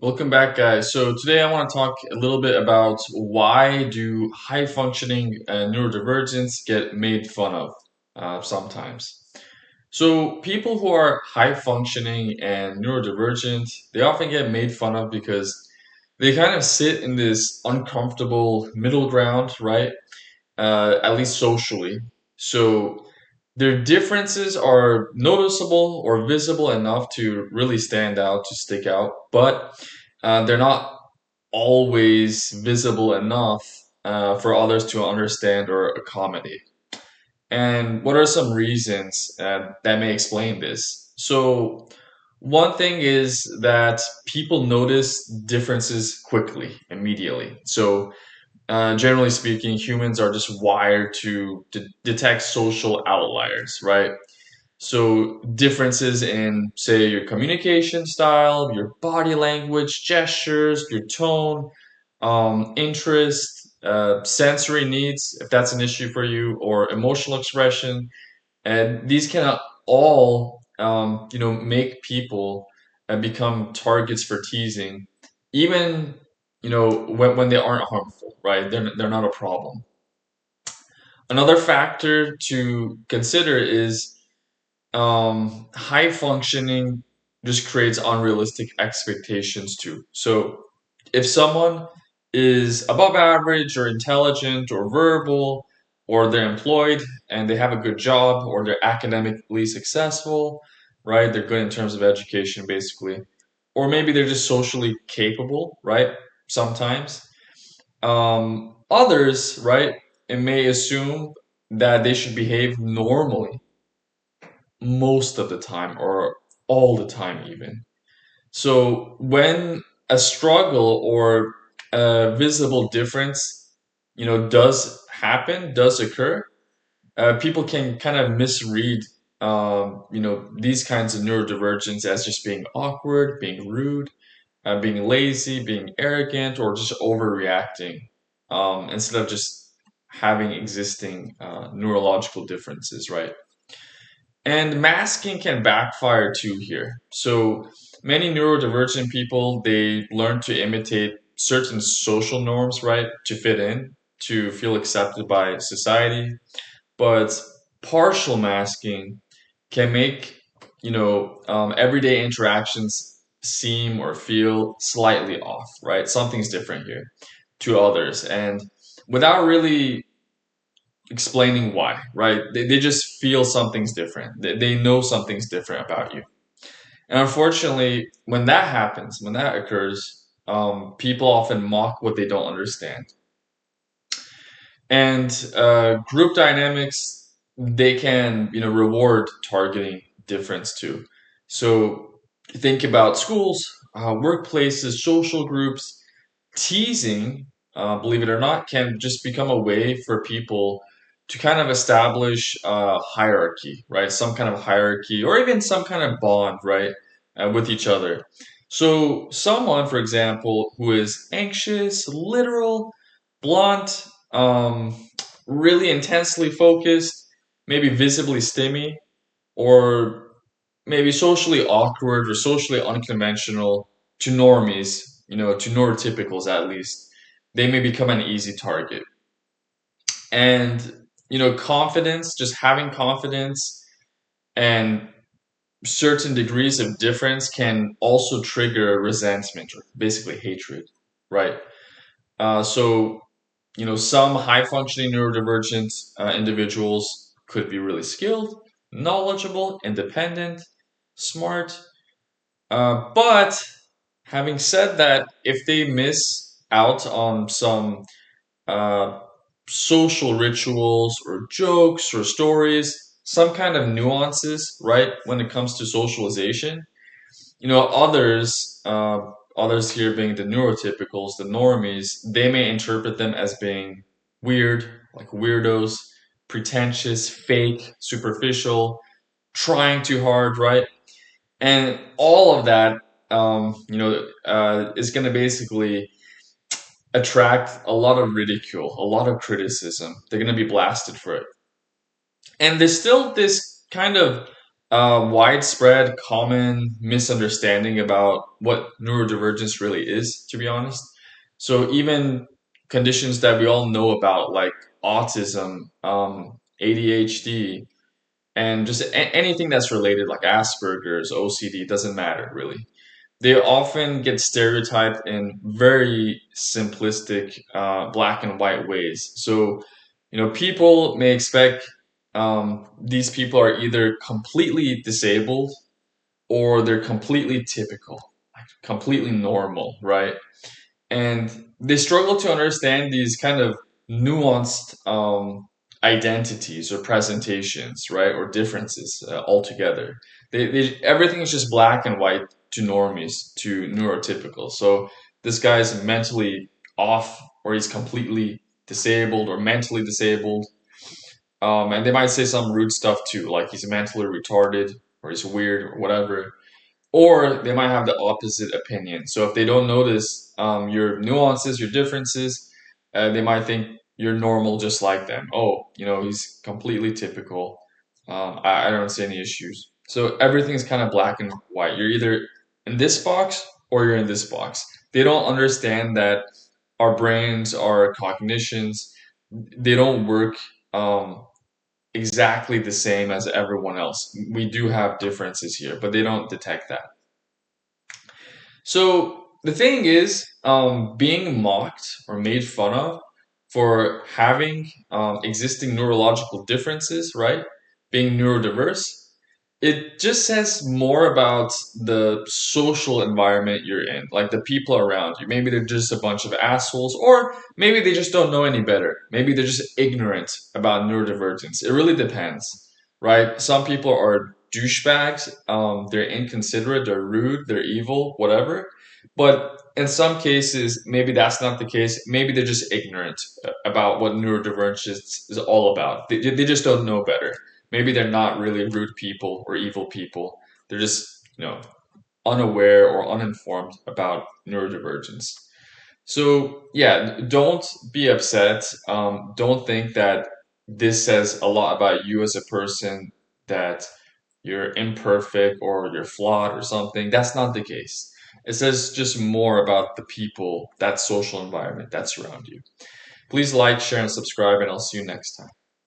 Welcome back, guys. So today I want to talk a little bit about why do high-functioning neurodivergents get made fun of sometimes. So people who are high-functioning and neurodivergent, they often get made fun of because they kind of sit in this uncomfortable middle ground, right? At least socially. So their differences are noticeable or visible enough to really stand out, to stick out, but they're not always visible enough for others to understand or accommodate. And what are some reasons that may explain this? So, one thing is that people notice differences quickly, immediately. So, generally speaking, humans are just wired to detect social outliers, right? So differences in, say, your communication style, your body language, gestures, your tone, interest, sensory needs, if that's an issue for you, or emotional expression, and these can all, make people become targets for teasing, even when they aren't harmful, right? They're not a problem. Another factor to consider is high functioning just creates unrealistic expectations too. So if someone is above average or intelligent or verbal, or they're employed and they have a good job, or they're academically successful, right? They're good in terms of education, basically. Or maybe they're just socially capable, right? Sometimes. Others, right, it may assume that they should behave normally most of the time or all the time even. So when a struggle or a visible difference, does happen, does occur, people can kind of misread, these kinds of neurodivergence as just being awkward, being rude, being lazy, being arrogant, or just overreacting, instead of just having existing neurological differences, right? And masking can backfire too here. So many neurodivergent people, they learn to imitate certain social norms, right, to fit in, to feel accepted by society. But partial masking can make, everyday interactions seem or feel slightly off, right? Something's different here to others. And without really explaining why, right? They just feel something's different. They know something's different about you. And unfortunately, when that happens, when that occurs, people often mock what they don't understand. And group dynamics, they can, reward targeting difference too. So think about schools, workplaces, social groups. Teasing, believe it or not, can just become a way for people to kind of establish a hierarchy, right? Some kind of hierarchy or even some kind of bond, right, with each other. So, someone, for example, who is anxious, literal, blunt, really intensely focused, maybe visibly stimmy, or maybe socially awkward or socially unconventional to normies, to neurotypicals at least, they may become an easy target. And, confidence, just having confidence and certain degrees of difference can also trigger resentment or basically hatred, right? So, some high functioning neurodivergent individuals could be really skilled, knowledgeable, independent, smart. But having said that, if they miss out on some uh, social rituals or jokes or stories, some kind of nuances, right, when it comes to socialization, others here being the neurotypicals, the normies, they may interpret them as being weird, like weirdos, pretentious, fake, superficial, trying too hard, right? And all of that, is going to basically attract a lot of ridicule, a lot of criticism. They're going to be blasted for it. And there's still this kind of widespread common misunderstanding about what neurodivergence really is, to be honest. So even conditions that we all know about, like autism, ADHD, and just anything that's related, like Asperger's, OCD, doesn't matter really. They often get stereotyped in very simplistic, black and white ways. So, people may expect these people are either completely disabled or they're completely typical, like completely normal, right? And they struggle to understand these kind of nuanced identities or presentations, right, or differences altogether. Everything is just black and white to normies, to neurotypical. So this guy's mentally off, or he's completely disabled, or mentally disabled. And they might say some rude stuff too, like he's mentally retarded, or he's weird, or whatever. Or they might have the opposite opinion. So if they don't notice your nuances, your differences, they might think you're normal just like them. Oh, he's completely typical. I don't see any issues. So everything's kind of black and white. You're either in this box or you're in this box. They don't understand that our brains, our cognitions, they don't work exactly the same as everyone else. We do have differences here, but they don't detect that. So the thing is, being mocked or made fun of for having existing neurological differences, right? Being neurodiverse, it just says more about the social environment you're in, like the people around you. Maybe they're just a bunch of assholes, or maybe they just don't know any better. Maybe they're just ignorant about neurodivergence. It really depends, right? Some people are douchebags, they're inconsiderate, they're rude, they're evil, whatever. But in some cases, maybe that's not the case. Maybe they're just ignorant about what neurodivergence is all about. They just don't know better. Maybe they're not really rude people or evil people. They're just, unaware or uninformed about neurodivergence. So, yeah, don't be upset. Don't think that this says a lot about you as a person, that you're imperfect or you're flawed or something. That's not the case. It says just more about the people, that social environment that's around you. Please like, share, and subscribe, and I'll see you next time.